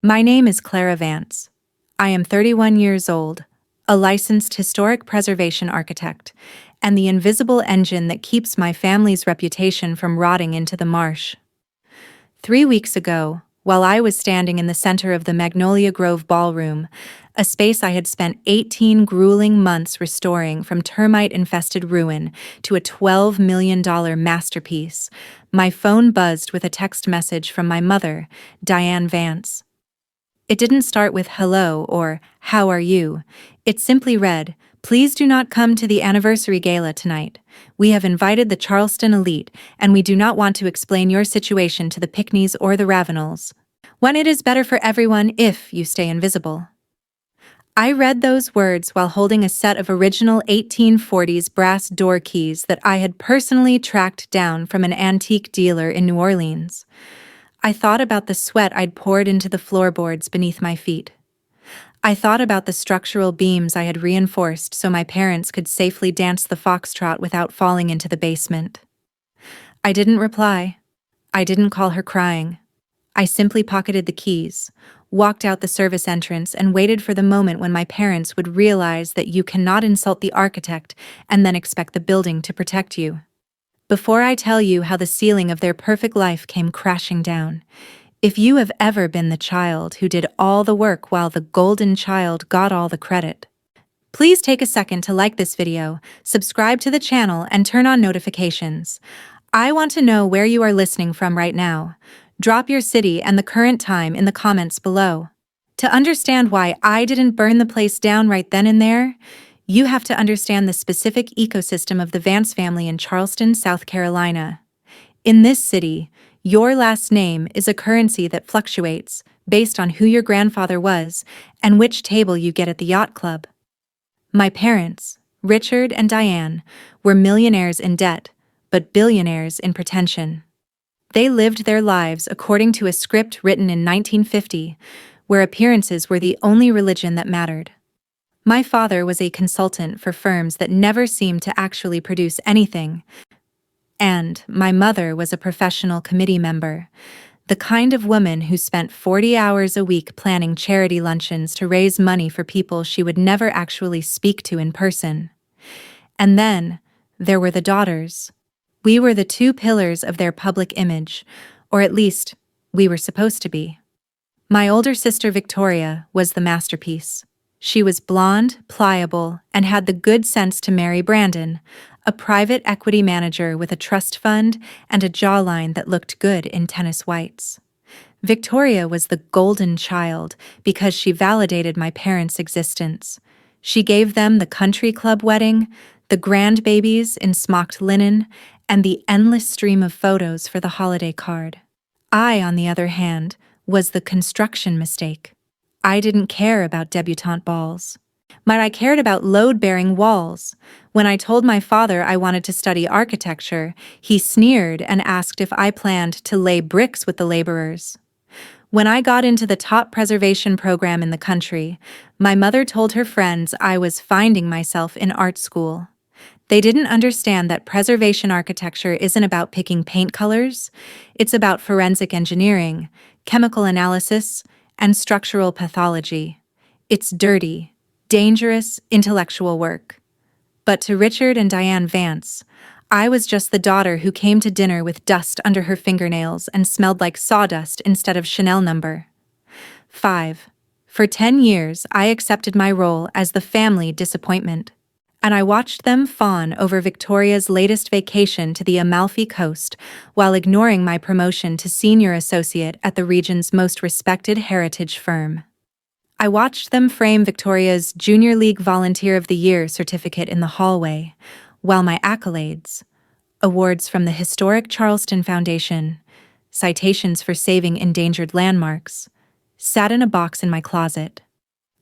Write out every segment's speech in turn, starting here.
My name is Clara Vance. I am 31 years old, a licensed historic preservation architect, and the invisible engine that keeps my family's reputation from rotting into the marsh. 3 weeks ago, while I was standing in the center of the Magnolia Grove Ballroom, a space I had spent 18 grueling months restoring from termite-infested ruin to a $12 million masterpiece, my phone buzzed with a text message from my mother, Diane Vance. It didn't start with hello or how are you. It simply read, "Please do not come to the anniversary gala tonight. We have invited the Charleston elite, and we do not want to explain your situation to the Pickneys or the Ravenels. When it is better for everyone if you stay invisible." I read those words while holding a set of original 1840s brass door keys that I had personally tracked down from an antique dealer in New Orleans. I thought about the sweat I'd poured into the floorboards beneath my feet. I thought about the structural beams I had reinforced so my parents could safely dance the foxtrot without falling into the basement. I didn't reply. I didn't call her crying. I simply pocketed the keys, walked out the service entrance, and waited for the moment when my parents would realize that you cannot insult the architect and then expect the building to protect you. Before I tell you how the ceiling of their perfect life came crashing down, if you have ever been the child who did all the work while the golden child got all the credit, please take a second to like this video, subscribe to the channel, and turn on notifications. I want to know where you are listening from right now. Drop your city and the current time in the comments below. To understand why I didn't burn the place down right then and there, you have to understand the specific ecosystem of the Vance family in Charleston, South Carolina. In this city, your last name is a currency that fluctuates based on who your grandfather was and which table you get at the yacht club. My parents, Richard and Diane, were millionaires in debt, but billionaires in pretension. They lived their lives according to a script written in 1950, where appearances were the only religion that mattered. My father was a consultant for firms that never seemed to actually produce anything, and my mother was a professional committee member, the kind of woman who spent 40 hours a week planning charity luncheons to raise money for people she would never actually speak to in person. And then, there were the daughters. We were the two pillars of their public image, or at least, we were supposed to be. My older sister Victoria was the masterpiece. She was blonde, pliable, and had the good sense to marry Brandon, a private equity manager with a trust fund and a jawline that looked good in tennis whites. Victoria was the golden child because she validated my parents' existence. She gave them the country club wedding, the grandbabies in smocked linen, and the endless stream of photos for the holiday card. I, on the other hand, was the construction mistake. I didn't care about debutante balls. But I cared about load-bearing walls. When I told my father I wanted to study architecture, he sneered and asked if I planned to lay bricks with the laborers. When I got into the top preservation program in the country, my mother told her friends I was finding myself in art school. They didn't understand that preservation architecture isn't about picking paint colors. It's about forensic engineering, chemical analysis, and structural pathology. It's dirty, dangerous, intellectual work. But to Richard and Diane Vance, I was just the daughter who came to dinner with dust under her fingernails and smelled like sawdust instead of Chanel No. 5. For 10 years, I accepted my role as the family disappointment, and I watched them fawn over Victoria's latest vacation to the Amalfi Coast while ignoring my promotion to senior associate at the region's most respected heritage firm. I watched them frame Victoria's Junior League Volunteer of the Year certificate in the hallway, while my accolades, awards from the historic Charleston Foundation, citations for saving endangered landmarks, sat in a box in my closet.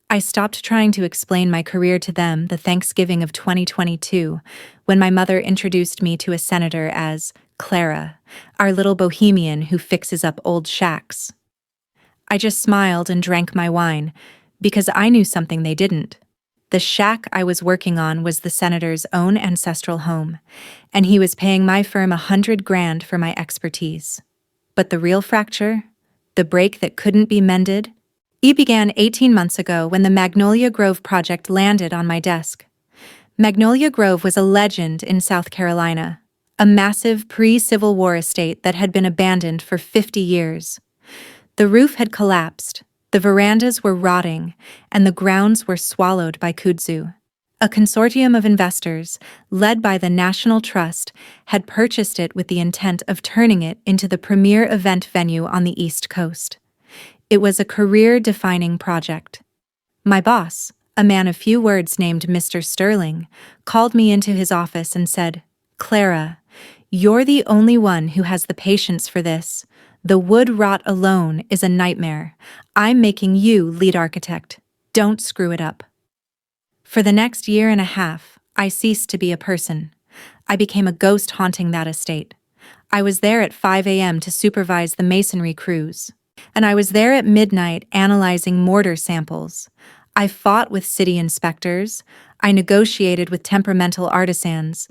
I stopped trying to explain my career to them the Thanksgiving of 2022, when my mother introduced me to a senator as Clara, our little bohemian who fixes up old shacks. I just smiled and drank my wine, because I knew something they didn't. The shack I was working on was the senator's own ancestral home, and he was paying my firm $100,000 for my expertise. But the real fracture, the break that couldn't be mended, It began 18 months ago when the Magnolia Grove project landed on my desk. Magnolia Grove was a legend in South Carolina, a massive pre-Civil War estate that had been abandoned for 50 years. The roof had collapsed, the verandas were rotting, and the grounds were swallowed by kudzu. A consortium of investors, led by the National Trust, had purchased it with the intent of turning it into the premier event venue on the East Coast. It was a career-defining project. My boss, a man of few words named Mr. Sterling, called me into his office and said, "Clara, you're the only one who has the patience for this. The wood rot alone is a nightmare. I'm making you lead architect. Don't screw it up." For the next year and a half, I ceased to be a person. I became a ghost haunting that estate. I was there at 5 a.m. to supervise the masonry crews. And I was there at midnight analyzing mortar samples. I fought with city inspectors, I negotiated with temperamental artisans,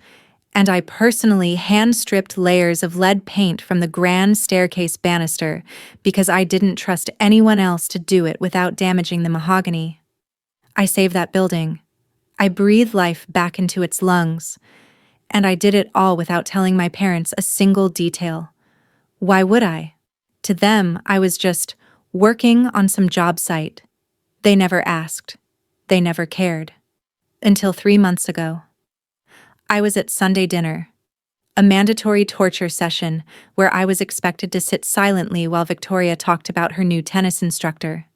and I personally hand-stripped layers of lead paint from the grand staircase banister because I didn't trust anyone else to do it without damaging the mahogany. I saved that building. I breathed life back into its lungs, and I did it all without telling my parents a single detail. Why would I? To them, I was just working on some job site. They never asked. They never cared. Until 3 months ago. I was at Sunday dinner, a mandatory torture session where I was expected to sit silently while Victoria talked about her new tennis instructor,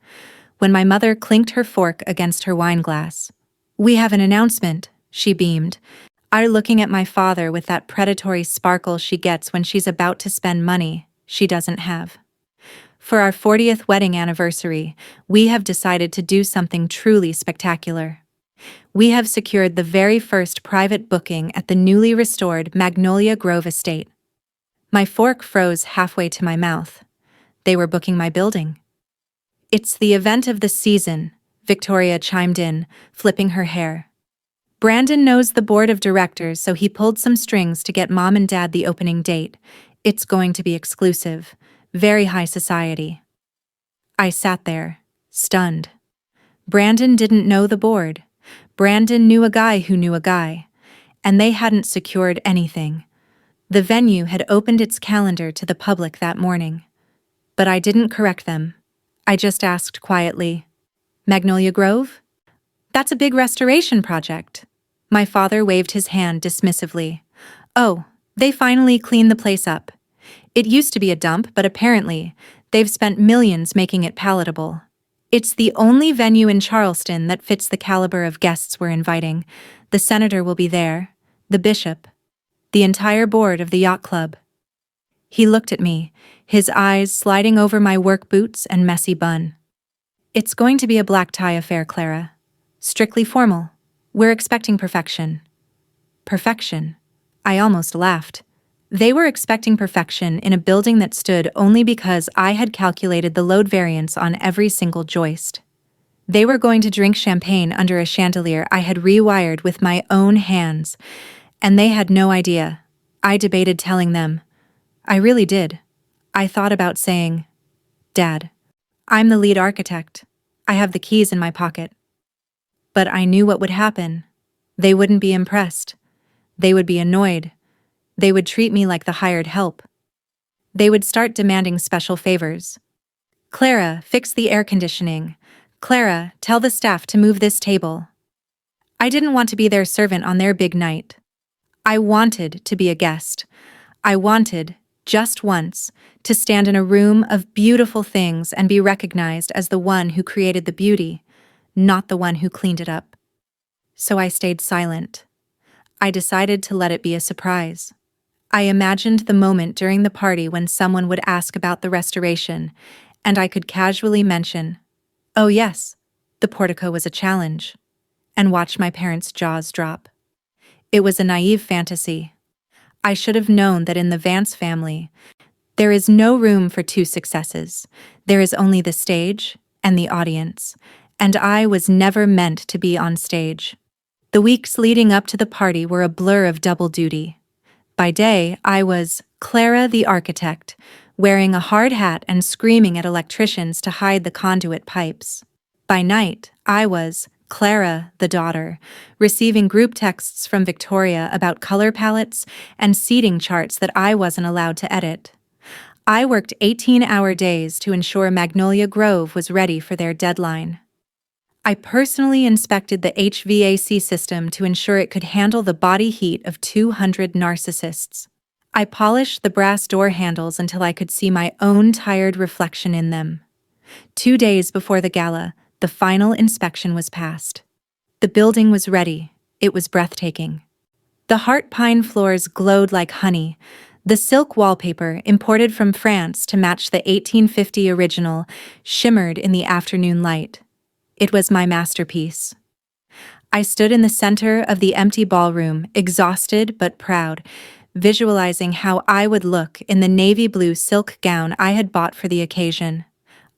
when my mother clinked her fork against her wine glass. "We have an announcement," she beamed, looking at my father with that predatory sparkle she gets when she's about to spend money she doesn't have. For our 40th wedding anniversary, we have decided to do something truly spectacular. We have secured the very first private booking at the newly restored Magnolia Grove estate. My fork froze halfway to my mouth. They were booking my building. "It's the event of the season," Victoria chimed in, flipping her hair. "Brandon knows the board of directors, so he pulled some strings to get Mom and Dad the opening date. It's going to be exclusive, very high society." I sat there, stunned. Brandon didn't know the board. Brandon knew a guy who knew a guy, and they hadn't secured anything. The venue had opened its calendar to the public that morning. But I didn't correct them. I just asked quietly, "Magnolia Grove? That's a big restoration project." My father waved his hand dismissively. "Oh, they finally cleaned the place up. It used to be a dump, but apparently, they've spent millions making it palatable. It's the only venue in Charleston that fits the caliber of guests we're inviting. The senator will be there, the bishop, the entire board of the yacht club." He looked at me, his eyes sliding over my work boots and messy bun. "It's going to be a black tie affair, Clara. Strictly formal. We're expecting perfection." Perfection? I almost laughed. They were expecting perfection in a building that stood only because I had calculated the load variance on every single joist. They were going to drink champagne under a chandelier I had rewired with my own hands, and they had no idea. I debated telling them. I really did. I thought about saying, "Dad, I'm the lead architect. I have the keys in my pocket." But I knew what would happen. They wouldn't be impressed. They would be annoyed. They would treat me like the hired help. They would start demanding special favors. "Clara, fix the air conditioning. Clara, tell the staff to move this table." I didn't want to be their servant on their big night. I wanted to be a guest. I wanted, just once, to stand in a room of beautiful things and be recognized as the one who created the beauty, not the one who cleaned it up. So I stayed silent. I decided to let it be a surprise. I imagined the moment during the party when someone would ask about the restoration, and I could casually mention, "Oh yes, the portico was a challenge," and watch my parents' jaws drop. It was a naive fantasy. I should have known that in the Vance family, there is no room for two successes. There is only the stage and the audience, and I was never meant to be on stage. The weeks leading up to the party were a blur of double duty. By day, I was Clara the architect, wearing a hard hat and screaming at electricians to hide the conduit pipes. By night, I was Clara, the daughter, receiving group texts from Victoria about color palettes and seating charts that I wasn't allowed to edit. I worked 18-hour days to ensure Magnolia Grove was ready for their deadline. I personally inspected the HVAC system to ensure it could handle the body heat of 200 narcissists. I polished the brass door handles until I could see my own tired reflection in them. 2 days before the gala, the final inspection was passed. The building was ready. It was breathtaking. The heart pine floors glowed like honey. The silk wallpaper, imported from France to match the 1850 original, shimmered in the afternoon light. It was my masterpiece. I stood in the center of the empty ballroom, exhausted but proud, visualizing how I would look in the navy blue silk gown I had bought for the occasion.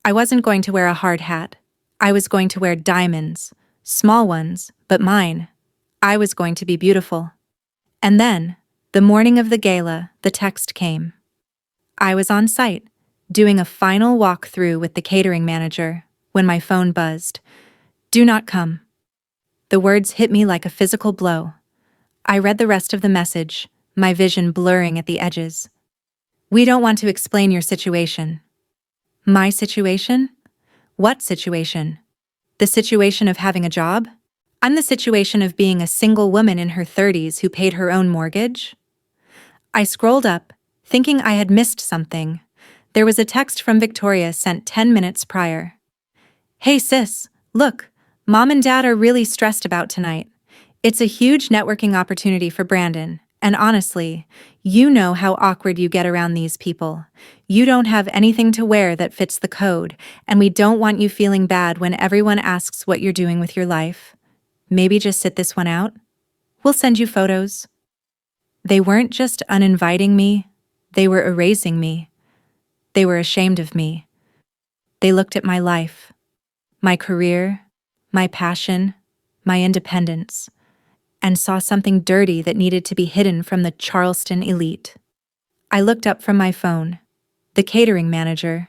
I wasn't going to wear a hard hat. I was going to wear diamonds, small ones, but mine. I was going to be beautiful. And then, the morning of the gala, the text came. I was on site, doing a final walkthrough with the catering manager, when my phone buzzed. "Do not come." The words hit me like a physical blow. I read the rest of the message, my vision blurring at the edges. "We don't want to explain your situation." My situation? What situation? The situation of having a job? I'm the situation of being a single woman in her 30s who paid her own mortgage? I scrolled up, thinking I had missed something. There was a text from Victoria sent 10 minutes prior. "Hey sis, look, Mom and Dad are really stressed about tonight. It's a huge networking opportunity for Brandon, and honestly, you know how awkward you get around these people. You don't have anything to wear that fits the code, and we don't want you feeling bad when everyone asks what you're doing with your life. Maybe just sit this one out? We'll send you photos." They weren't just uninviting me, they were erasing me. They were ashamed of me. They looked at my life, my career, my passion, my independence, and saw something dirty that needed to be hidden from the Charleston elite. I looked up from my phone. The catering manager,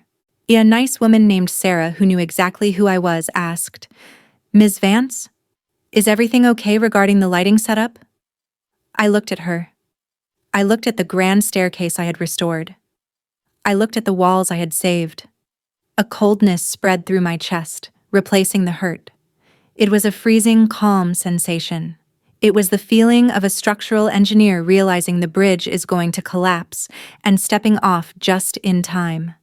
a nice woman named Sarah who knew exactly who I was, asked, "Ms. Vance, is everything okay regarding the lighting setup?" I looked at her. I looked at the grand staircase I had restored. I looked at the walls I had saved. A coldness spread through my chest, replacing the hurt. It was a freezing, calm sensation. It was the feeling of a structural engineer realizing the bridge is going to collapse and stepping off just in time.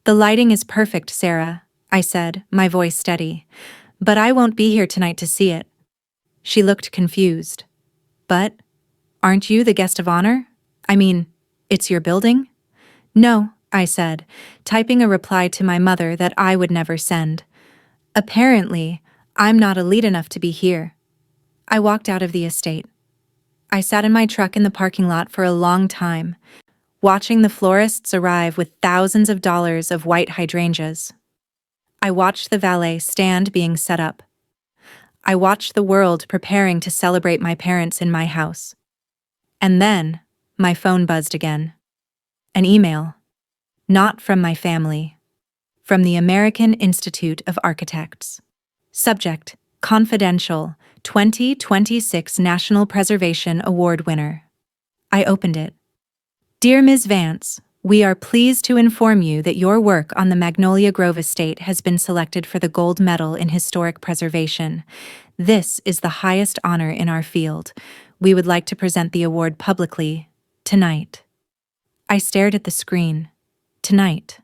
"The lighting is perfect, Sarah," I said, my voice steady. "But I won't be here tonight to see it." She looked confused. "But aren't you the guest of honor? I mean, it's your building?" "No," I said, typing a reply to my mother that I would never send. "Apparently, I'm not elite enough to be here." I walked out of the estate. I sat in my truck in the parking lot for a long time, watching the florists arrive with thousands of dollars of white hydrangeas. I watched the valet stand being set up. I watched the world preparing to celebrate my parents in my house. And then, my phone buzzed again. An email. Not from my family. From the American Institute of Architects. Subject: Confidential, 2026 National Preservation Award winner. I opened it. "Dear Ms. Vance, we are pleased to inform you that your work on the Magnolia Grove estate has been selected for the Gold Medal in Historic Preservation. This is the highest honor in our field. We would like to present the award publicly, tonight." I stared at the screen. Tonight.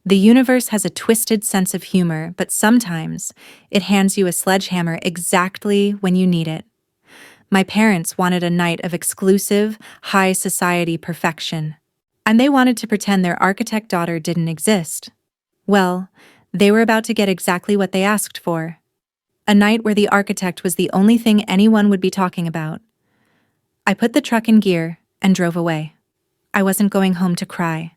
The universe has a twisted sense of humor, but sometimes it hands you a sledgehammer exactly when you need it. My parents wanted a night of exclusive, high society perfection, and they wanted to pretend their architect daughter didn't exist. Well, they were about to get exactly what they asked for. A night where the architect was the only thing anyone would be talking about. I put the truck in gear and drove away. I wasn't going home to cry.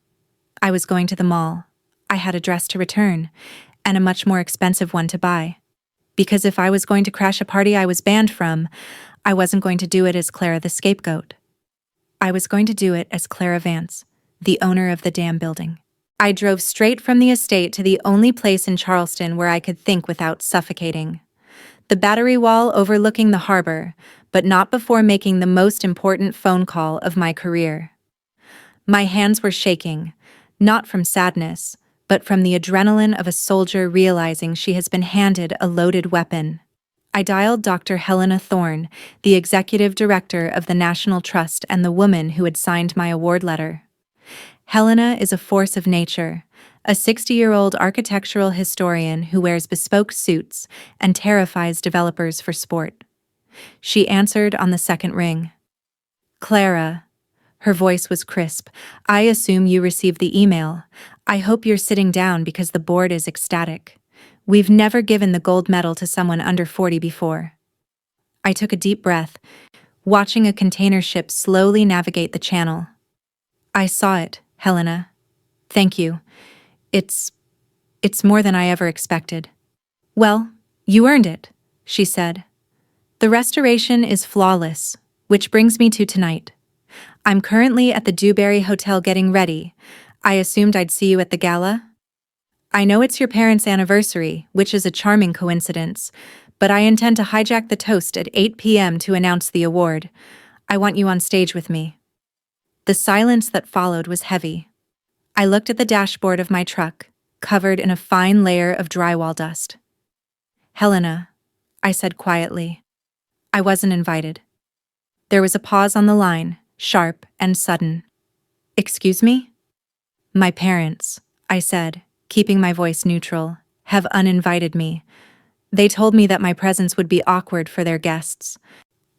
I was going to the mall. I had a dress to return, and a much more expensive one to buy. Because if I was going to crash a party I was banned from, I wasn't going to do it as Clara the scapegoat. I was going to do it as Clara Vance, the owner of the damn building. I drove straight from the estate to the only place in Charleston where I could think without suffocating. The Battery Wall overlooking the harbor, but not before making the most important phone call of my career. My hands were shaking, not from sadness, but from the adrenaline of a soldier realizing she has been handed a loaded weapon. I dialed Dr. Helena Thorne, the executive director of the National Trust and the woman who had signed my award letter. Helena is a force of nature, a 60-year-old architectural historian who wears bespoke suits and terrifies developers for sport. She answered on the second ring. Clara. Her voice was crisp. I assume you received the email. I hope you're sitting down because the board is ecstatic. We've never given the gold medal to someone under 40 before. I took a deep breath, watching a container ship slowly navigate the channel. I saw it, Helena. Thank you. It's more than I ever expected. Well, you earned it, she said. The restoration is flawless, which brings me to tonight. I'm currently at the Dewberry Hotel getting ready. I assumed I'd see you at the gala? I know it's your parents' anniversary, which is a charming coincidence, but I intend to hijack the toast at 8 p.m. to announce the award. I want you on stage with me. The silence that followed was heavy. I looked at the dashboard of my truck, covered in a fine layer of drywall dust. Helena, I said quietly. I wasn't invited. There was a pause on the line, sharp and sudden. Excuse me? My parents, I said, keeping my voice neutral, have uninvited me. They told me that my presence would be awkward for their guests.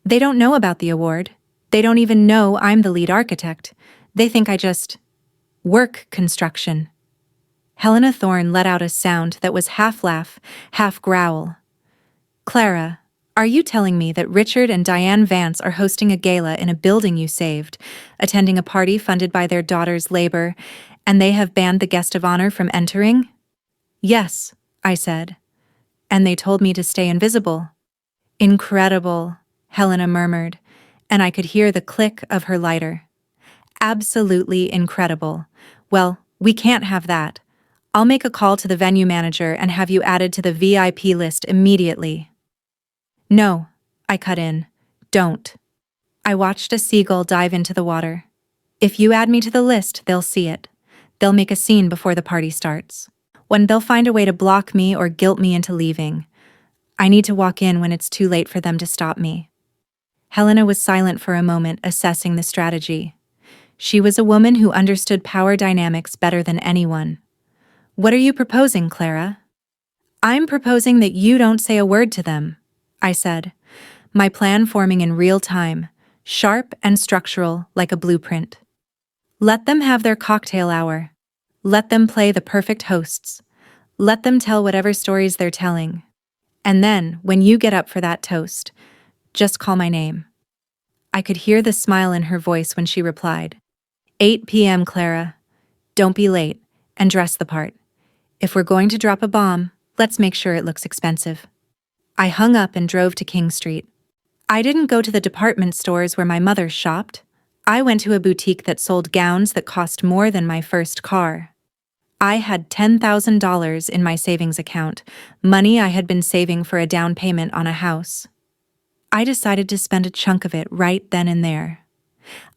They don't know about the award. They don't even know I'm the lead architect. They think I just work construction. Helena Thorne let out a sound that was half laugh, half growl. Clara, are you telling me that Richard and Diane Vance are hosting a gala in a building you saved, attending a party funded by their daughter's labor, and they have banned the guest of honor from entering? Yes, I said. And they told me to stay invisible. Incredible, Helena murmured, and I could hear the click of her lighter. Absolutely incredible. Well, we can't have that. I'll make a call to the venue manager and have you added to the VIP list immediately. No, I cut in. Don't. I watched a seagull dive into the water. If you add me to the list, they'll see it. They'll make a scene before the party starts. When they'll find a way to block me or guilt me into leaving. I need to walk in when it's too late for them to stop me. Helena was silent for a moment, assessing the strategy. She was a woman who understood power dynamics better than anyone. What are you proposing, Clara? I'm proposing that you don't say a word to them, I said, my plan forming in real time, sharp and structural like a blueprint. Let them have their cocktail hour. Let them play the perfect hosts. Let them tell whatever stories they're telling. And then, when you get up for that toast, just call my name. I could hear the smile in her voice when she replied. 8 p.m., Clara. Don't be late, and dress the part. If we're going to drop a bomb, let's make sure it looks expensive. I hung up and drove to King Street. I didn't go to the department stores where my mother shopped. I went to a boutique that sold gowns that cost more than my first car. I had $10,000 in my savings account, money I had been saving for a down payment on a house. I decided to spend a chunk of it right then and there.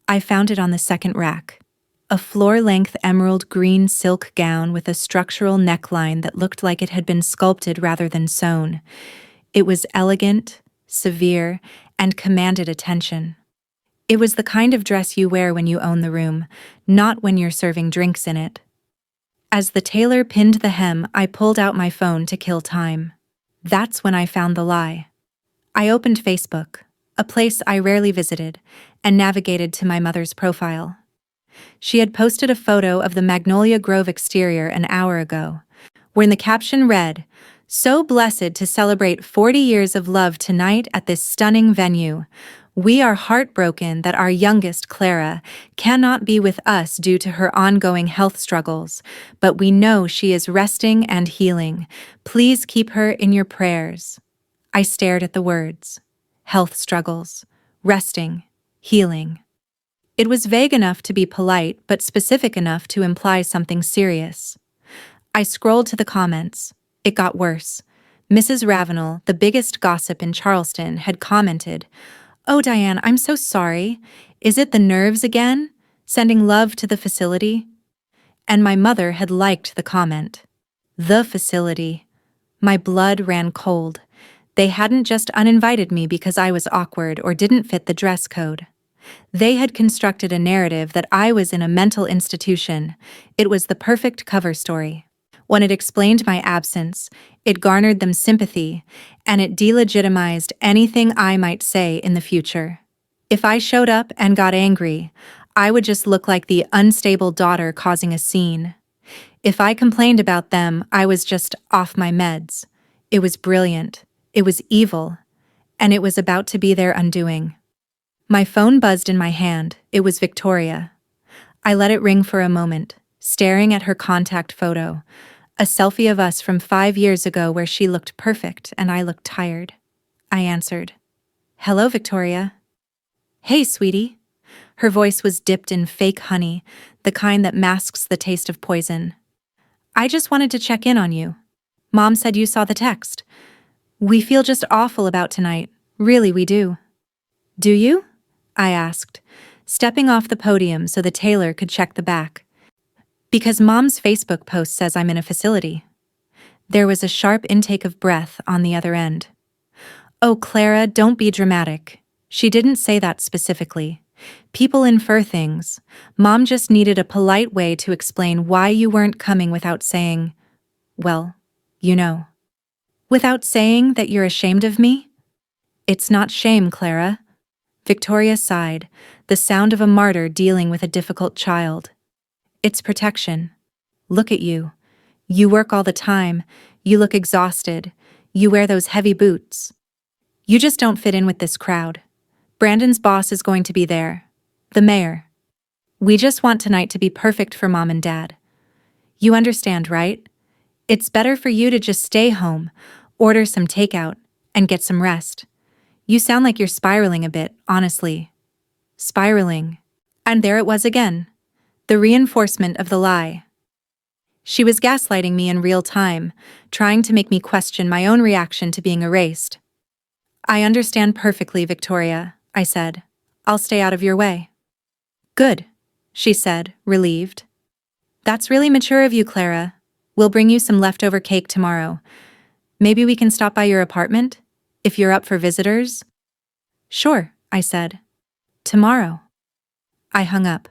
I found it on the second rack. A floor-length emerald green silk gown with a structural neckline that looked like it had been sculpted rather than sewn. It was elegant, severe, and commanded attention. It was the kind of dress you wear when you own the room, not when you're serving drinks in it. As the tailor pinned the hem, I pulled out my phone to kill time. That's when I found the lie. I opened Facebook, a place I rarely visited, and navigated to my mother's profile. She had posted a photo of the Magnolia Grove exterior an hour ago, wherein the caption read, "So blessed to celebrate 40 years of love tonight at this stunning venue. We are heartbroken that our youngest, Clara, cannot be with us due to her ongoing health struggles, but we know she is resting and healing. Please keep her in your prayers." I stared at the words. Health struggles. Resting. Healing. It was vague enough to be polite, but specific enough to imply something serious. I scrolled to the comments. It got worse. Mrs. Ravenel, the biggest gossip in Charleston, had commented, "Oh, Diane, I'm so sorry. Is it the nerves again? Sending love to the facility?" And my mother had liked the comment. The facility. My blood ran cold. They hadn't just uninvited me because I was awkward or didn't fit the dress code. They had constructed a narrative that I was in a mental institution. It was the perfect cover story. When it explained my absence, it garnered them sympathy, and it delegitimized anything I might say in the future. If I showed up and got angry, I would just look like the unstable daughter causing a scene. If I complained about them, I was just off my meds. It was brilliant. It was evil. And it was about to be their undoing. My phone buzzed in my hand. It was Victoria. I let it ring for a moment, staring at her contact photo, a selfie of us from 5 years ago where she looked perfect and I looked tired. I answered. "Hello, Victoria." "Hey, sweetie." Her voice was dipped in fake honey, the kind that masks the taste of poison. "I just wanted to check in on you. Mom said you saw the text. We feel just awful about tonight. Really, we do." "Do you?" I asked, stepping off the podium so the tailor could check the back. "Because Mom's Facebook post says I'm in a facility." There was a sharp intake of breath on the other end. "Oh, Clara, don't be dramatic. She didn't say that specifically. People infer things. Mom just needed a polite way to explain why you weren't coming without saying, well, you know. Without saying that you're ashamed of me?" "It's not shame, Clara." Victoria sighed, the sound of a martyr dealing with a difficult child. "It's protection. Look at you. You work all the time. You look exhausted. You wear those heavy boots. You just don't fit in with this crowd. Brandon's boss is going to be there. The mayor. We just want tonight to be perfect for Mom and Dad. You understand, right? It's better for you to just stay home, order some takeout, and get some rest. You sound like you're spiraling a bit, honestly." Spiraling. And there it was again. The reinforcement of the lie. She was gaslighting me in real time, trying to make me question my own reaction to being erased. "I understand perfectly, Victoria," I said. "I'll stay out of your way." "Good," she said, relieved. "That's really mature of you, Clara. We'll bring you some leftover cake tomorrow. Maybe we can stop by your apartment, if you're up for visitors?" "Sure," I said. "Tomorrow." I hung up.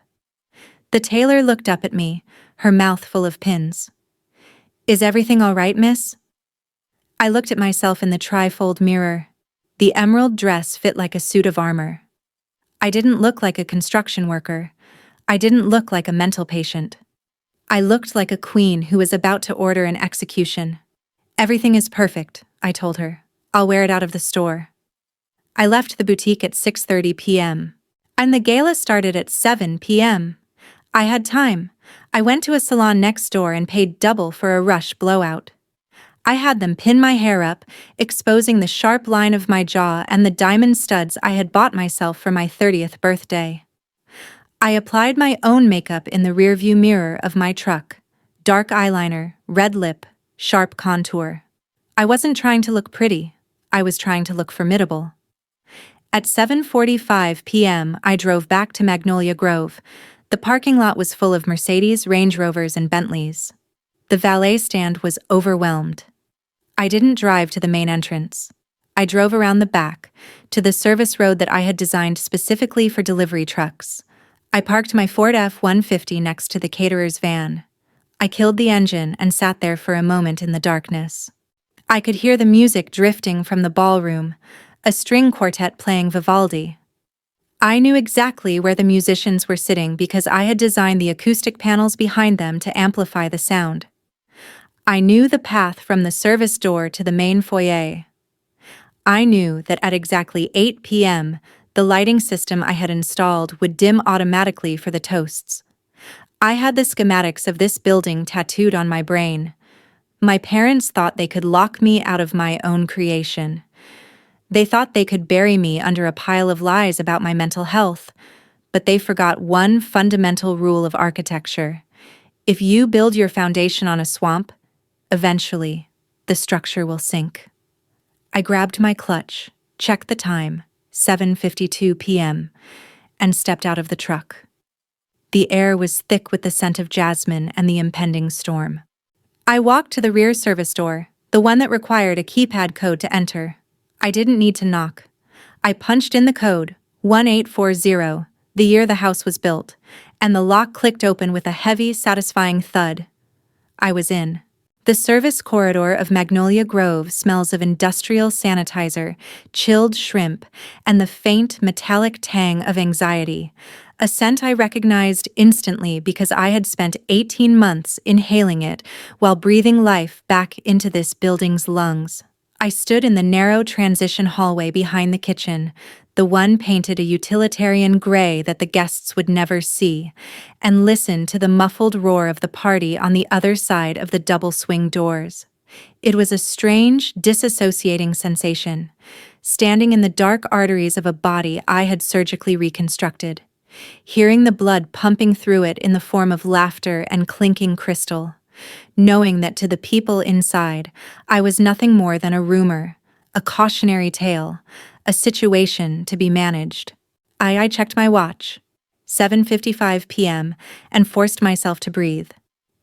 The tailor looked up at me, her mouth full of pins. "Is everything all right, miss?" I looked at myself in the trifold mirror. The emerald dress fit like a suit of armor. I didn't look like a construction worker. I didn't look like a mental patient. I looked like a queen who was about to order an execution. "Everything is perfect," I told her. "I'll wear it out of the store." I left the boutique at 6:30 p.m. and the gala started at 7 p.m. I had time. I went to a salon next door and paid double for a rush blowout. I had them pin my hair up, exposing the sharp line of my jaw and the diamond studs I had bought myself for my 30th birthday. I applied my own makeup in the rearview mirror of my truck. Dark eyeliner, red lip, sharp contour. I wasn't trying to look pretty. I was trying to look formidable. At 7:45 p.m., I drove back to Magnolia Grove. The parking lot was full of Mercedes, Range Rovers, and Bentleys. The valet stand was overwhelmed. I didn't drive to the main entrance. I drove around the back, to the service road that I had designed specifically for delivery trucks. I parked my Ford F-150 next to the caterer's van. I killed the engine and sat there for a moment in the darkness. I could hear the music drifting from the ballroom, a string quartet playing Vivaldi. I knew exactly where the musicians were sitting because I had designed the acoustic panels behind them to amplify the sound. I knew the path from the service door to the main foyer. I knew that at exactly 8 p.m., the lighting system I had installed would dim automatically for the toasts. I had the schematics of this building tattooed on my brain. My parents thought they could lock me out of my own creation. They thought they could bury me under a pile of lies about my mental health, but they forgot one fundamental rule of architecture. If you build your foundation on a swamp, eventually, the structure will sink. I grabbed my clutch, checked the time, 7:52 p.m., and stepped out of the truck. The air was thick with the scent of jasmine and the impending storm. I walked to the rear service door, the one that required a keypad code to enter. I didn't need to knock. I punched in the code, 1840, the year the house was built, and the lock clicked open with a heavy, satisfying thud. I was in. The service corridor of Magnolia Grove smells of industrial sanitizer, chilled shrimp, and the faint, metallic tang of anxiety, a scent I recognized instantly because I had spent 18 months inhaling it while breathing life back into this building's lungs. I stood in the narrow transition hallway behind the kitchen, the one painted a utilitarian gray that the guests would never see, and listened to the muffled roar of the party on the other side of the double swing doors. It was a strange, disassociating sensation, standing in the dark arteries of a body I had surgically reconstructed, hearing the blood pumping through it in the form of laughter and clinking crystal, knowing that to the people inside, I was nothing more than a rumor, a cautionary tale, a situation to be managed. I checked my watch, 7:55 p.m., and forced myself to breathe.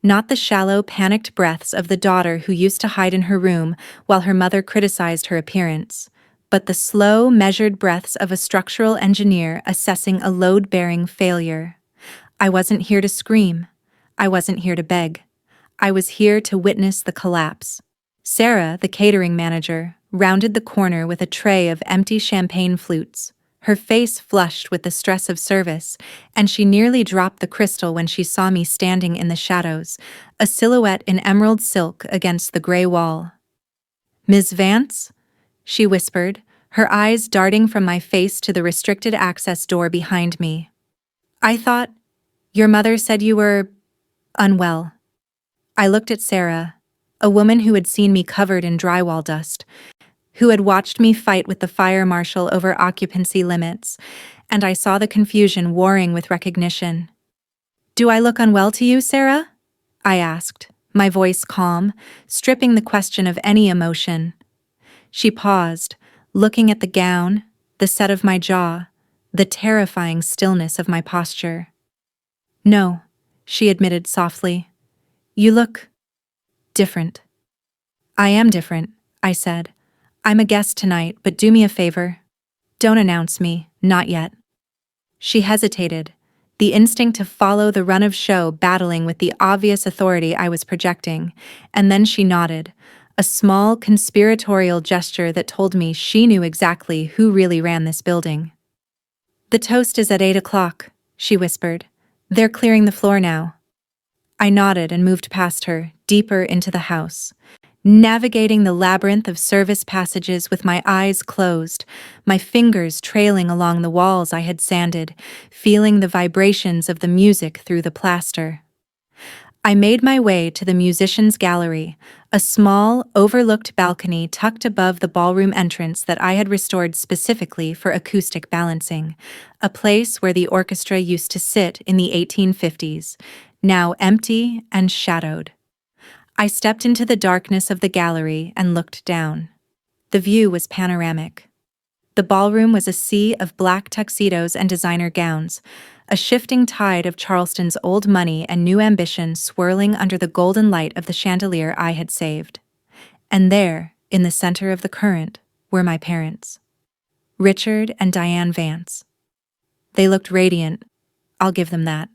Not the shallow, panicked breaths of the daughter who used to hide in her room while her mother criticized her appearance, but the slow, measured breaths of a structural engineer assessing a load-bearing failure. I wasn't here to scream. I wasn't here to beg. I was here to witness the collapse. Sarah, the catering manager, rounded the corner with a tray of empty champagne flutes, her face flushed with the stress of service, and she nearly dropped the crystal when she saw me standing in the shadows, a silhouette in emerald silk against the gray wall. "Ms. Vance?" she whispered, her eyes darting from my face to the restricted access door behind me. "I thought your mother said you were unwell." I looked at Sarah, a woman who had seen me covered in drywall dust, who had watched me fight with the fire marshal over occupancy limits, and I saw the confusion warring with recognition. "Do I look unwell to you, Sarah?" I asked, my voice calm, stripping the question of any emotion. She paused, looking at the gown, the set of my jaw, the terrifying stillness of my posture. "No," she admitted softly. "You look different." "I am different," I said. "I'm a guest tonight, but do me a favor. Don't announce me, not yet." She hesitated, the instinct to follow the run of show battling with the obvious authority I was projecting, and then she nodded, a small conspiratorial gesture that told me she knew exactly who really ran this building. "The toast is at 8 o'clock, she whispered. "They're clearing the floor now." I nodded and moved past her, deeper into the house, navigating the labyrinth of service passages with my eyes closed, my fingers trailing along the walls I had sanded, feeling the vibrations of the music through the plaster. I made my way to the musicians' gallery, a small, overlooked balcony tucked above the ballroom entrance that I had restored specifically for acoustic balancing, a place where the orchestra used to sit in the 1850s, now empty and shadowed. I stepped into the darkness of the gallery and looked down. The view was panoramic. The ballroom was a sea of black tuxedos and designer gowns, a shifting tide of Charleston's old money and new ambition swirling under the golden light of the chandelier I had saved. And there, in the center of the current, were my parents, Richard and Diane Vance. They looked radiant, I'll give them that.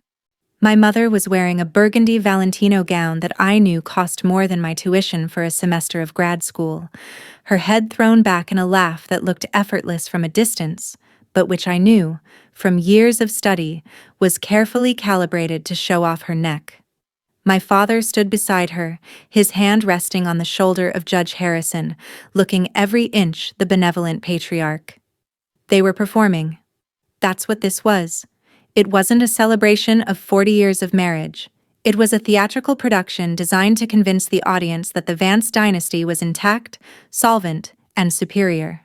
My mother was wearing a burgundy Valentino gown that I knew cost more than my tuition for a semester of grad school, her head thrown back in a laugh that looked effortless from a distance, but which I knew, from years of study, was carefully calibrated to show off her neck. My father stood beside her, his hand resting on the shoulder of Judge Harrison, looking every inch the benevolent patriarch. They were performing. That's what this was. It wasn't a celebration of 40 years of marriage. It was a theatrical production designed to convince the audience that the Vance dynasty was intact, solvent, and superior.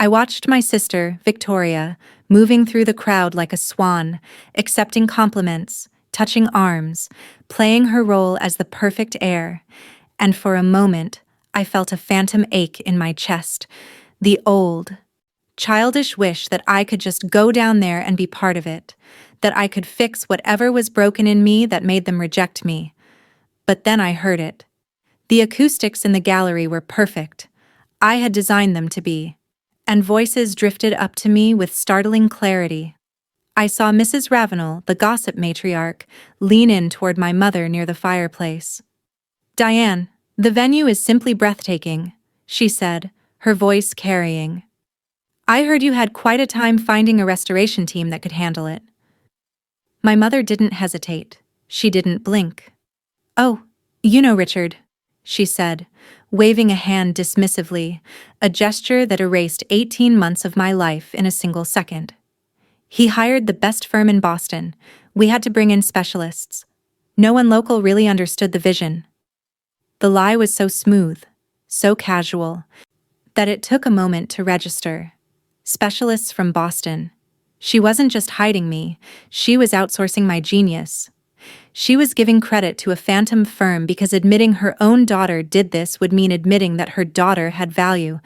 I watched my sister, Victoria, moving through the crowd like a swan, accepting compliments, touching arms, playing her role as the perfect heir, and for a moment, I felt a phantom ache in my chest, the old, childish wish that I could just go down there and be part of it, that I could fix whatever was broken in me that made them reject me. But then I heard it. The acoustics in the gallery were perfect. I had designed them to be. And voices drifted up to me with startling clarity. I saw Mrs. Ravenel, the gossip matriarch, lean in toward my mother near the fireplace. "Diane, the venue is simply breathtaking," she said, her voice carrying. "I heard you had quite a time finding a restoration team that could handle it." My mother didn't hesitate. She didn't blink. "Oh, you know Richard," she said, waving a hand dismissively, a gesture that erased 18 months of my life in a single second. "He hired the best firm in Boston. We had to bring in specialists. No one local really understood the vision." The lie was so smooth, so casual, that it took a moment to register. Specialists from Boston. She wasn't just hiding me, she was outsourcing my genius. She was giving credit to a phantom firm because admitting her own daughter did this would mean admitting that her daughter had value,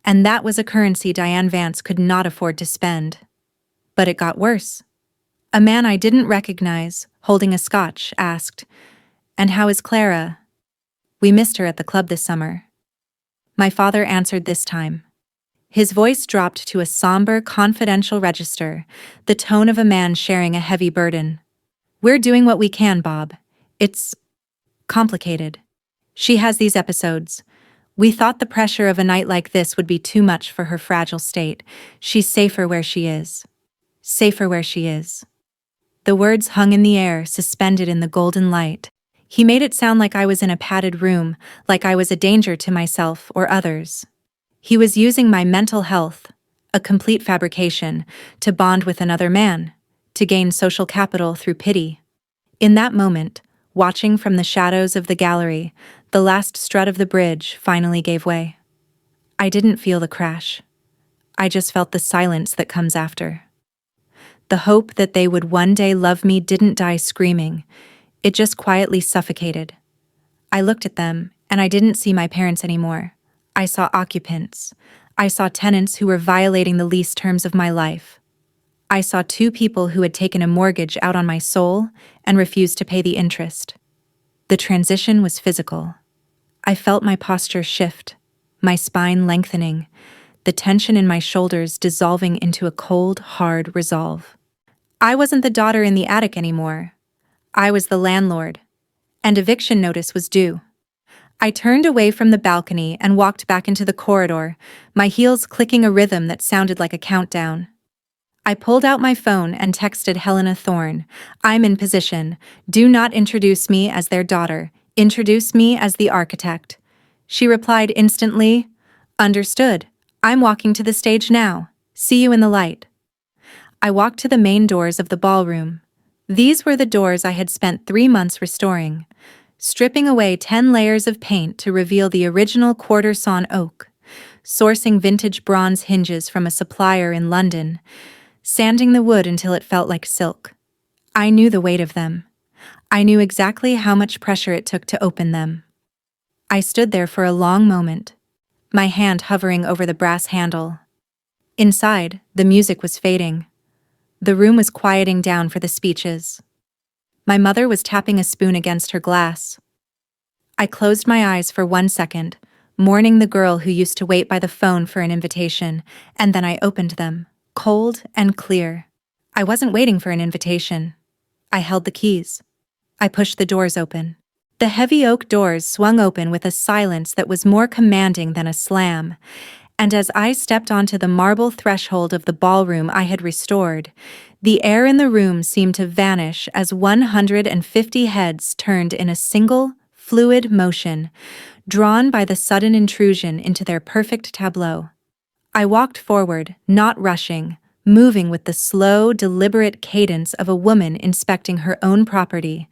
and that was a currency Diane Vance could not afford to spend. But it got worse. A man I didn't recognize, holding a scotch, asked, "And how is Clara?" "We missed her at the club this summer." My father answered this time. His voice dropped to a somber, confidential register, the tone of a man sharing a heavy burden. "We're doing what we can, Bob. It's complicated. She has these episodes. We thought the pressure of a night like this would be too much for her fragile state. She's safer where she is. Safer where she is." The words hung in the air, suspended in the golden light. He made it sound like I was in a padded room, like I was a danger to myself or others. He was using my mental health, a complete fabrication, to bond with another man, to gain social capital through pity. In that moment, watching from the shadows of the gallery, the last strut of the bridge finally gave way. I didn't feel the crash. I just felt the silence that comes after. The hope that they would one day love me didn't die screaming. It just quietly suffocated. I looked at them, and I didn't see my parents anymore. I saw occupants. I saw tenants who were violating the lease terms of my life. I saw two people who had taken a mortgage out on my soul and refused to pay the interest. The transition was physical. I felt my posture shift, my spine lengthening, the tension in my shoulders dissolving into a cold, hard resolve. I wasn't the daughter in the attic anymore. I was the landlord, and eviction notice was due. I turned away from the balcony and walked back into the corridor, my heels clicking a rhythm that sounded like a countdown. I pulled out my phone and texted Helena Thorne, "I'm in position. Do not introduce me as their daughter. Introduce me as the architect." She replied instantly, "Understood. I'm walking to the stage now. See you in the light." I walked to the main doors of the ballroom. These were the doors I had spent 3 months restoring, stripping away 10 layers of paint to reveal the original quarter-sawn oak, sourcing vintage bronze hinges from a supplier in London, sanding the wood until it felt like silk. I knew the weight of them. I knew exactly how much pressure it took to open them. I stood there for a long moment, my hand hovering over the brass handle. Inside, the music was fading. The room was quieting down for the speeches. My mother was tapping a spoon against her glass. I closed my eyes for 1 second, mourning the girl who used to wait by the phone for an invitation, and then I opened them, cold and clear. I wasn't waiting for an invitation. I held the keys. I pushed the doors open. The heavy oak doors swung open with a silence that was more commanding than a slam, and as I stepped onto the marble threshold of the ballroom I had restored, the air in the room seemed to vanish as 150 heads turned in a single, fluid motion, drawn by the sudden intrusion into their perfect tableau. I walked forward, not rushing, moving with the slow, deliberate cadence of a woman inspecting her own property,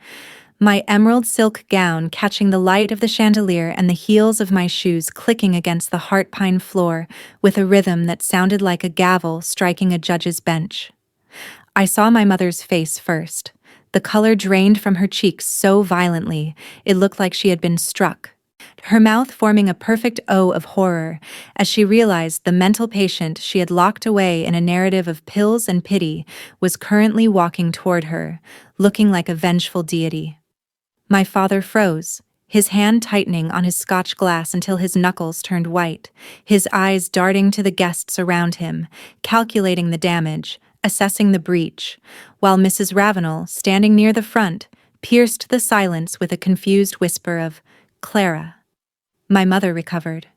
my emerald silk gown catching the light of the chandelier and the heels of my shoes clicking against the heart pine floor with a rhythm that sounded like a gavel striking a judge's bench. I saw my mother's face first. The color drained from her cheeks so violently, it looked like she had been struck. Her mouth forming a perfect O of horror as she realized the mental patient she had locked away in a narrative of pills and pity was currently walking toward her, looking like a vengeful deity. My father froze, his hand tightening on his scotch glass until his knuckles turned white, his eyes darting to the guests around him, calculating the damage, assessing the breach, while Mrs. Ravenel, standing near the front, pierced the silence with a confused whisper of, "Clara." My mother recovered.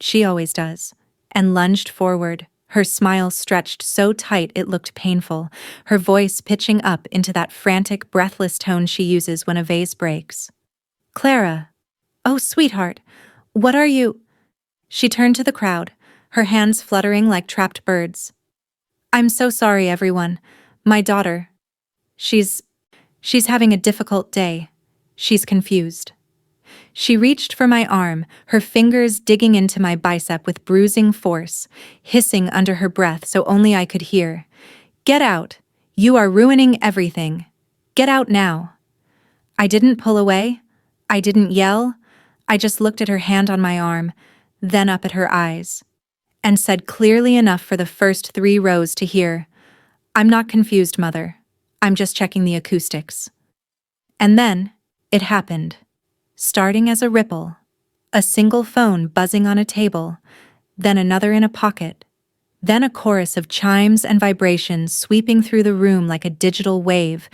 She always does. And lunged forward, her smile stretched so tight it looked painful, her voice pitching up into that frantic, breathless tone she uses when a vase breaks. "Clara. Oh, sweetheart. What are you—" She turned to the crowd, her hands fluttering like trapped birds. "I'm so sorry, everyone. My daughter. She's having a difficult day. She's confused." She reached for my arm, her fingers digging into my bicep with bruising force, hissing under her breath so only I could hear. "Get out! You are ruining everything. Get out now." I didn't pull away. I didn't yell. I just looked at her hand on my arm, then up at her eyes, and said clearly enough for the first 3 rows to hear, "I'm not confused, Mother. I'm just checking the acoustics." And then, it happened. Starting as a ripple, a single phone buzzing on a table, then another in a pocket, then a chorus of chimes and vibrations sweeping through the room like a digital wave,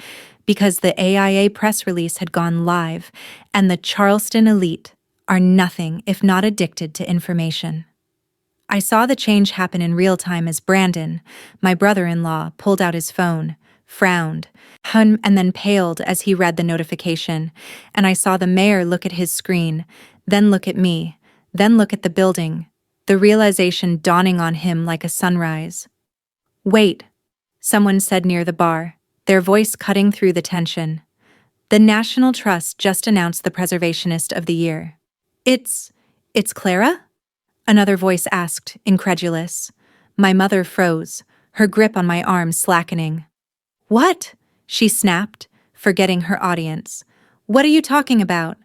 because the AIA press release had gone live, and the Charleston elite are nothing if not addicted to information. I saw the change happen in real time as Brandon, my brother-in-law, pulled out his phone, frowned, and then paled as he read the notification, and I saw the mayor look at his screen, then look at me, then look at the building, the realization dawning on him like a sunrise. "Wait," someone said near the bar, their voice cutting through the tension. "The National Trust just announced the Preservationist of the Year." It's Clara?" Another voice asked, incredulous. My mother froze, her grip on my arm slackening. "What?" she snapped, forgetting her audience. "What are you talking about?"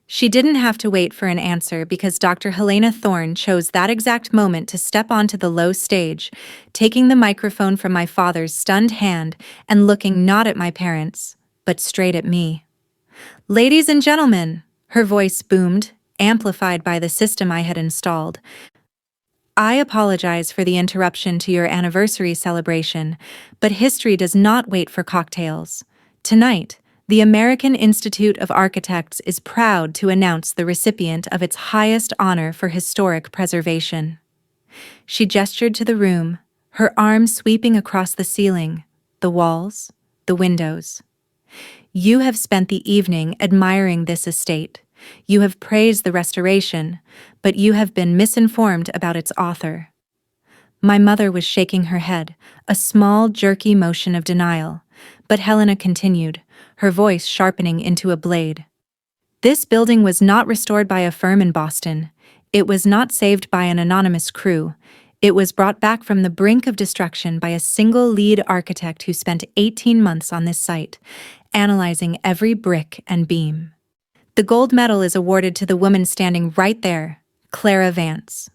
She didn't have to wait for an answer because Dr. Helena Thorne chose that exact moment to step onto the low stage, taking the microphone from my father's stunned hand and looking not at my parents, but straight at me. "Ladies and gentlemen," her voice boomed, amplified by the system I had installed, "I apologize for the interruption to your anniversary celebration, but history does not wait for cocktails. Tonight, the American Institute of Architects is proud to announce the recipient of its highest honor for historic preservation." She gestured to the room, her arm sweeping across the ceiling, the walls, the windows. "You have spent the evening admiring this estate. You have praised the restoration, but you have been misinformed about its author." My mother was shaking her head, a small, jerky motion of denial, but Helena continued, her voice sharpening into a blade. "This building was not restored by a firm in Boston. It was not saved by an anonymous crew. It was brought back from the brink of destruction by a single lead architect who spent 18 months on this site, analyzing every brick and beam. The gold medal is awarded to the woman standing right there, Clara Vance."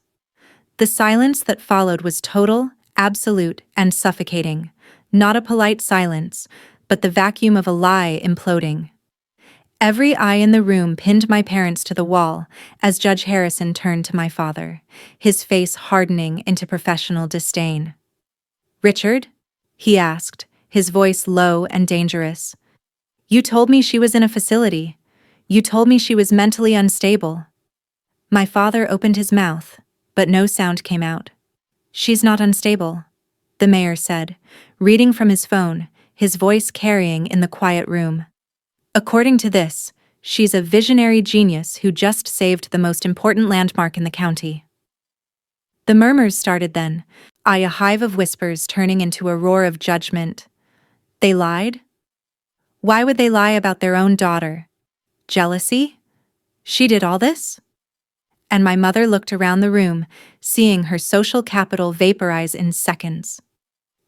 The silence that followed was total, absolute, and suffocating, not a polite silence, but the vacuum of a lie imploding. Every eye in the room pinned my parents to the wall as Judge Harrison turned to my father, his face hardening into professional disdain. "Richard?" he asked, his voice low and dangerous. "You told me she was in a facility. You told me she was mentally unstable." My father opened his mouth, but no sound came out. "She's not unstable," the mayor said, reading from his phone, his voice carrying in the quiet room. "According to this, she's a visionary genius who just saved the most important landmark in the county." The murmurs started then, a hive of whispers turning into a roar of judgment. They lied? Why would they lie about their own daughter? Jealousy? She did all this? And my mother looked around the room, seeing her social capital vaporize in seconds.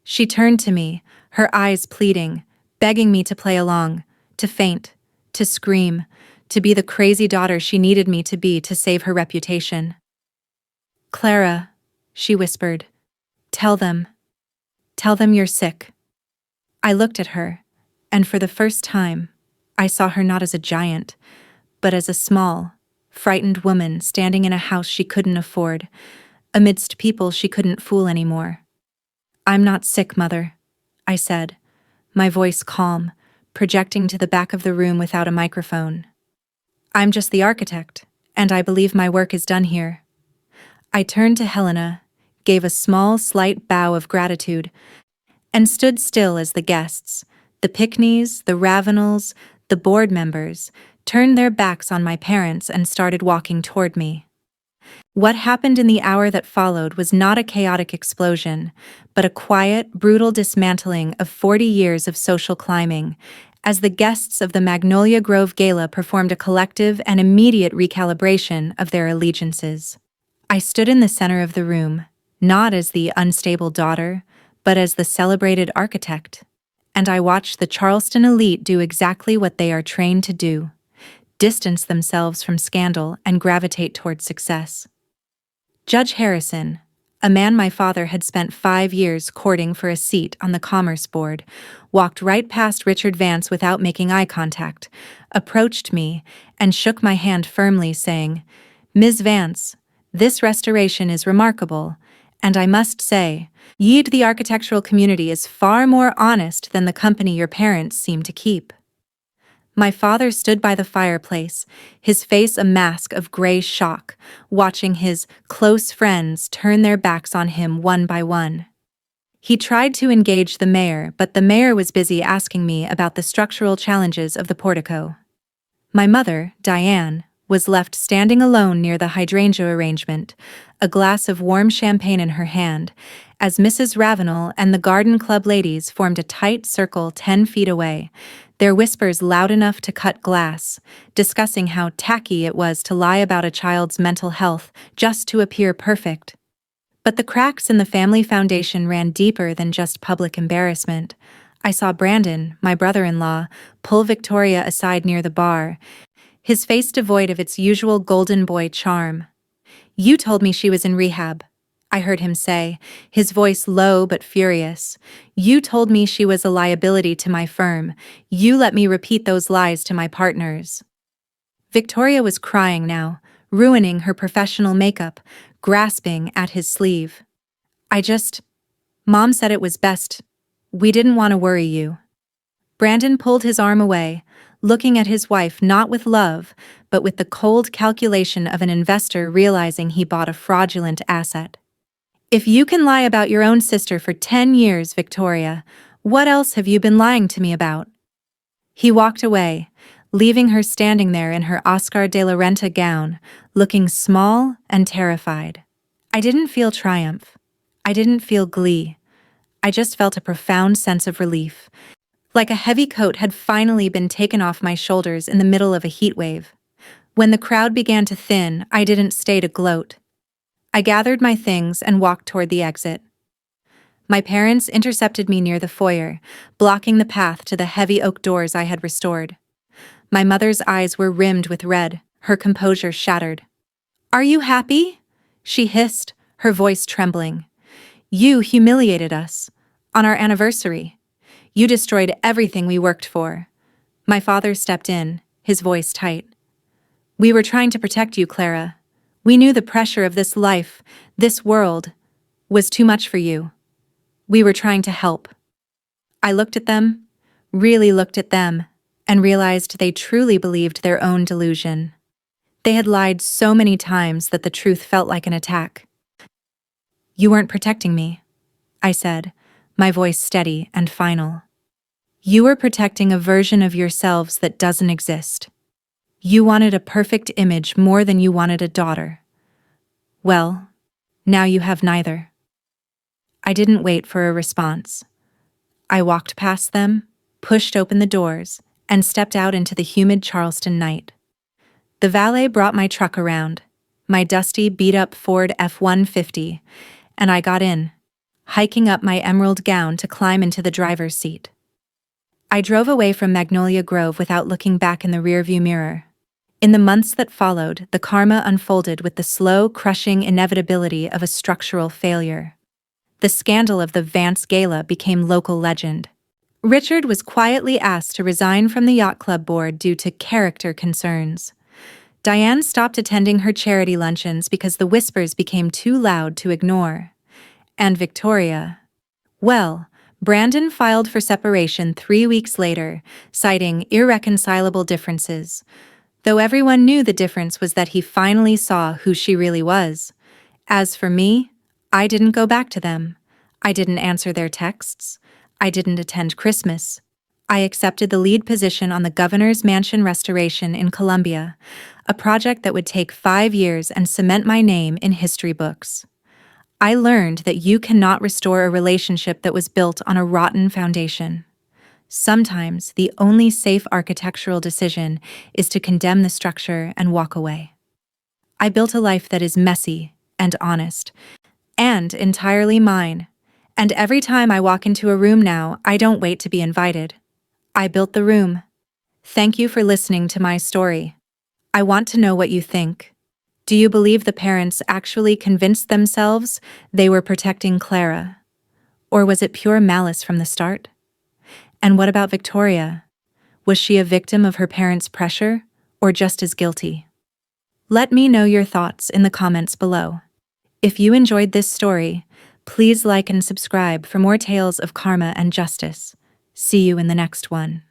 She turned to me, her eyes pleading, begging me to play along, to faint, to scream, to be the crazy daughter she needed me to be to save her reputation. Clara, she whispered, tell them you're sick. I looked at her, and for the first time, I saw her not as a giant, but as a small, frightened woman standing in a house she couldn't afford, amidst people she couldn't fool anymore. I'm not sick, Mother, I said, my voice calm, projecting to the back of the room without a microphone. I'm just the architect, and I believe my work is done here. I turned to Helena, gave a small, slight bow of gratitude, and stood still as the guests, the Pickneys, the Ravenels, the board members, turned their backs on my parents and started walking toward me. What happened in the hour that followed was not a chaotic explosion, but a quiet, brutal dismantling of 40 years of social climbing, as the guests of the Magnolia Grove Gala performed a collective and immediate recalibration of their allegiances. I stood in the center of the room, not as the unstable daughter, but as the celebrated architect, and I watched the Charleston elite do exactly what they are trained to do: distance themselves from scandal and gravitate toward success. Judge Harrison, a man my father had spent 5 years courting for a seat on the Commerce Board, walked right past Richard Vance without making eye contact, approached me, and shook my hand firmly, saying, "Ms. Vance, this restoration is remarkable, and I must say, the architectural community is far more honest than the company your parents seem to keep." My father stood by the fireplace, his face a mask of gray shock, watching his close friends turn their backs on him one by one. He tried to engage the mayor, but the mayor was busy asking me about the structural challenges of the portico. My mother, Diane, was left standing alone near the hydrangea arrangement, a glass of warm champagne in her hand, as Mrs. Ravenel and the garden club ladies formed a tight circle 10 feet away, their whispers loud enough to cut glass, discussing how tacky it was to lie about a child's mental health just to appear perfect. But the cracks in the family foundation ran deeper than just public embarrassment. I saw Brandon, my brother-in-law, pull Victoria aside near the bar, his face devoid of its usual golden boy charm. "You told me she was in rehab," I heard him say, his voice low but furious. "You told me she was a liability to my firm. You let me repeat those lies to my partners." Victoria was crying now, ruining her professional makeup, grasping at his sleeve. Mom said it was best. We didn't want to worry you." Brandon pulled his arm away, looking at his wife not with love, but with the cold calculation of an investor realizing he bought a fraudulent asset. "If you can lie about your own sister for 10 years, Victoria, what else have you been lying to me about?" He walked away, leaving her standing there in her Oscar de la Renta gown, looking small and terrified. I didn't feel triumph. I didn't feel glee. I just felt a profound sense of relief, like a heavy coat had finally been taken off my shoulders in the middle of a heat wave. When the crowd began to thin, I didn't stay to gloat. I gathered my things and walked toward the exit. My parents intercepted me near the foyer, blocking the path to the heavy oak doors I had restored. My mother's eyes were rimmed with red, her composure shattered. "Are you happy?" she hissed, her voice trembling. "You humiliated us. On our anniversary. You destroyed everything we worked for." My father stepped in, his voice tight. "We were trying to protect you, Clara. We knew the pressure of this life, this world, was too much for you. We were trying to help." I looked at them, really looked at them, and realized they truly believed their own delusion. They had lied so many times that the truth felt like an attack. "You weren't protecting me," I said, my voice steady and final. "You were protecting a version of yourselves that doesn't exist. You wanted a perfect image more than you wanted a daughter. Well, now you have neither." I didn't wait for a response. I walked past them, pushed open the doors, and stepped out into the humid Charleston night. The valet brought my truck around, my dusty, beat-up Ford F-150, and I got in, hiking up my emerald gown to climb into the driver's seat. I drove away from Magnolia Grove without looking back in the rearview mirror. In the months that followed, the karma unfolded with the slow, crushing inevitability of a structural failure. The scandal of the Vance Gala became local legend. Richard was quietly asked to resign from the yacht club board due to character concerns. Diane stopped attending her charity luncheons because the whispers became too loud to ignore. And Victoria? Well, Brandon filed for separation 3 weeks later, citing irreconcilable differences. Though everyone knew the difference was that he finally saw who she really was. As for me, I didn't go back to them. I didn't answer their texts. I didn't attend Christmas. I accepted the lead position on the governor's mansion restoration in Columbia, a project that would take 5 years and cement my name in history books. I learned that you cannot restore a relationship that was built on a rotten foundation. Sometimes the only safe architectural decision is to condemn the structure and walk away. I built a life that is messy and honest, and entirely mine. And every time I walk into a room now, I don't wait to be invited. I built the room. Thank you for listening to my story. I want to know what you think. Do you believe the parents actually convinced themselves they were protecting Clara? Or was it pure malice from the start? And what about Victoria? Was she a victim of her parents' pressure, or just as guilty? Let me know your thoughts in the comments below. If you enjoyed this story, please like and subscribe for more tales of karma and justice. See you in the next one.